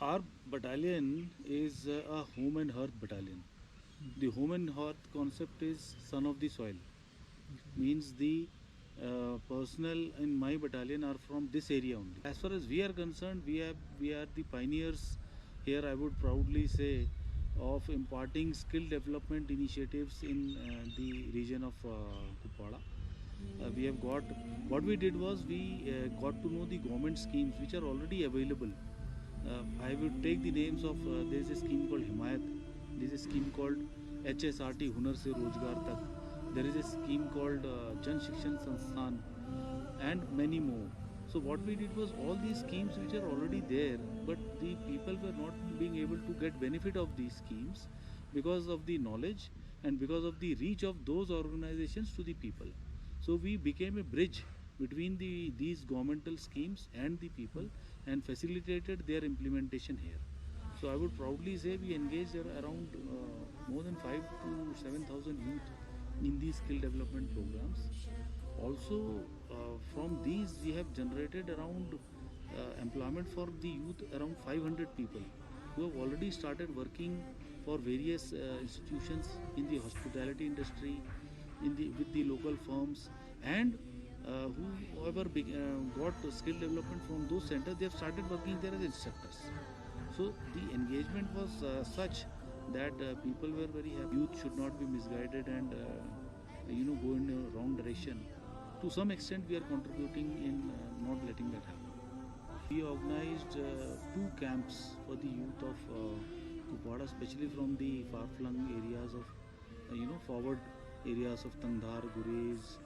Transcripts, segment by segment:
our battalion is a home and hearth battalion. The home and hearth concept is son of the soil. Means the personnel in my battalion are from this area only. As far as we are concerned, we are the pioneers here. I would proudly say of imparting skill development initiatives in the region of Kupwara. We have got, what we did was we got to know the government schemes which are already available. I would take the names of there is a scheme called Himayat, there is a scheme called HSRT Hunar Se Rozgar Tak, there is a scheme called Jan Shikshan Sansthan, and many more. So what we did was all these schemes which are already there, but the people were not being able to get benefit of these schemes because of the knowledge and because of the reach of those organizations to the people. So we became a bridge between these governmental schemes and the people and facilitated their implementation here. So I would proudly say we engaged around more than 5 to 7,000 youth in these skill development programs. Also from these we have generated around employment for the youth around 500 people who have already started working for various institutions in the hospitality industry, with the local firms, and whoever got skill development from those centers, they have started working there as instructors. So the engagement was such that people were very happy. Youth should not be misguided and go in a wrong direction. To some extent we are contributing in not letting that happen. We organized 2 camps for the youth of Kupwara, especially from the far-flung areas of forward areas of Tandhar, Gurez,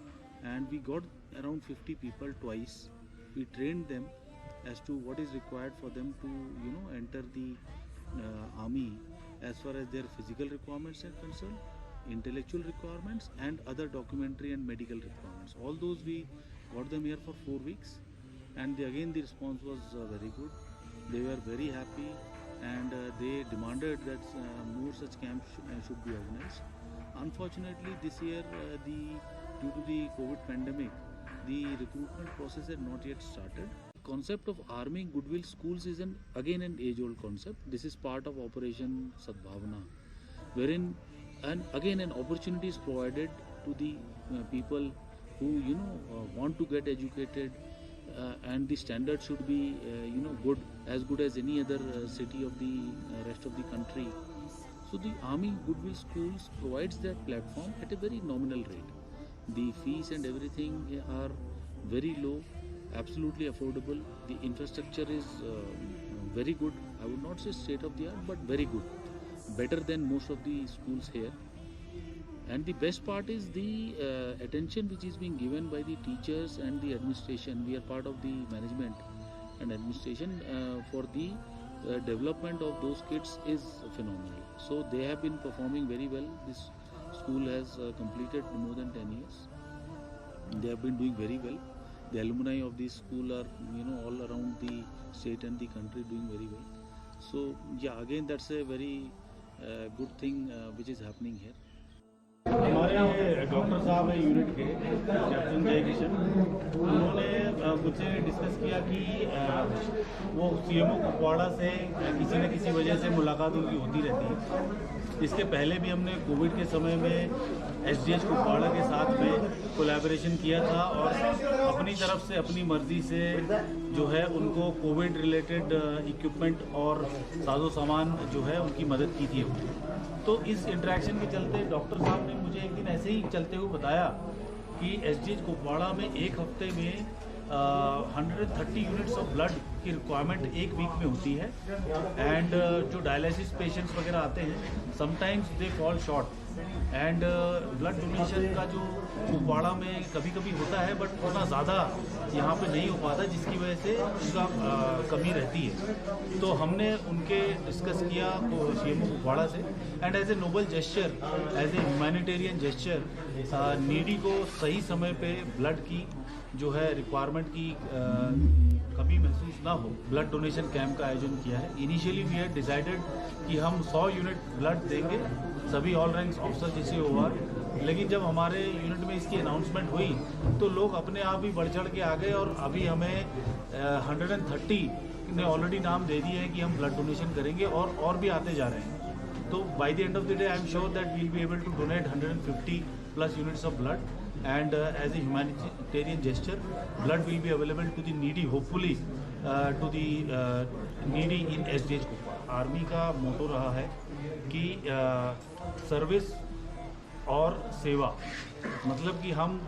and we got around 50 people twice. We trained them as to what is required for them to enter the army as far as their physical requirements are concerned, intellectual requirements, and other documentary and medical requirements. All those we got them here for 4 weeks, and again the response was very good. They were very happy, and they demanded that more such camps should be organized. Unfortunately, this year, due to the COVID pandemic, the recruitment process had not yet started. The concept of arming goodwill schools is again an age-old concept. This is part of Operation Sadbhavana, wherein again an opportunity is provided to the people who want to get educated, and the standard should be good, as good as any other city of the rest of the country. So the Army Goodwill Schools provides that platform at a very nominal rate. The fees and everything are very low, absolutely affordable. The infrastructure is very good. I would not say state of the art, but very good. Better than most of the schools here. And the best part is the attention which is being given by the teachers and the administration. We are part of the management and administration for the development of those kids is phenomenal. So they have been performing very well. This school has completed more than 10 years. They have been doing very well. The alumni of this school are all around the state and the country doing very well. So yeah, again that's a very good thing which is happening here. हमारे doctor साहब हैं unit के captain जय किशन, उन्होंने मुझसे discuss किया कि वो सीएमओ कुपवाड़ा से किसी न किसी वजह से मुलाकात उनकी होती रहती है। इसके पहले भी हमने कोविड के समय में एसडीएच कुपवाड़ा के साथ में कोलैबोरेशन किया था और अपनी तरफ से अपनी मर्जी से जो है उनको कोविड रिलेटेड इक्विपमेंट और साजो सामान जो है उनकी मदद की थी। तो इस इंटरेक्शन के चलते डॉक्टर साहब ने मुझे एक दिन ऐसे ही चलते हुए बताया कि एसडीएच कुपवाड़ा में एक हफ्ते में 130 यूनिट्स ऑफ ब्लड की रिक्वायरमेंट एक वीक में होती है, एंड जो डायलिसिस पेशेंट्स वगैरह आते हैं sometimes they fall short, and blood donation का जो कुपवाड़ा में कभी कभी होता है बट उतना ज़्यादा यहाँ पे नहीं हो पाता, जिसकी वजह से उसका कमी रहती है। तो हमने उनके डिस्कस किया सीएमओ कुपवाड़ा से, and as a noble gesture, as a humanitarian gesture, needy को सही समय पे ब्लड की जो है रिक्वायरमेंट की कमी महसूस ना हो, ब्लड डोनेशन कैंप का आयोजन किया है। इनिशियली वी हैड डिसाइडेड कि हम 100 यूनिट ब्लड देंगे, सभी ऑल रैंक्स ऑफिसर जैसे ओवर, लेकिन जब हमारे यूनिट में इसकी अनाउंसमेंट हुई तो लोग अपने आप ही बढ़ चढ़ के आ गए और अभी हमें 130 ने ऑलरेडी नाम दे दिए हैं कि हम ब्लड डोनेशन करेंगे और भी आते जा रहे हैं। तो by the end of the day I am sure that we will be able to donate 150 plus units of blood, and as a humanitarian gesture, blood will be available to the needy, hopefully to the needy in SDH Kupwara. Army का मोटो रहा है कि service और सेवा, मतलब कि हम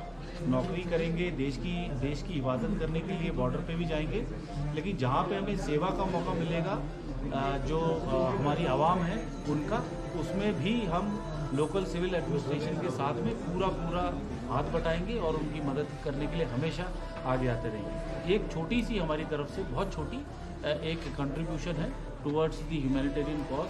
नौकरी करेंगे, देश की हिफाजत करने के लिए बॉर्डर पे भी जाएंगे, लेकिन जहाँ पे हमें सेवा का मौका मिलेगा जो हमारी आवाम है उनका, उसमें भी हम लोकल सिविल एडमिनिस्ट्रेशन के साथ में पूरा हाथ बटाएंगे और उनकी मदद करने के लिए हमेशा आगे आते रहेंगे। एक छोटी सी हमारी तरफ से, बहुत छोटी एक कंट्रीब्यूशन है टुवर्ड्स द ह्यूमैनिटेरियन कॉज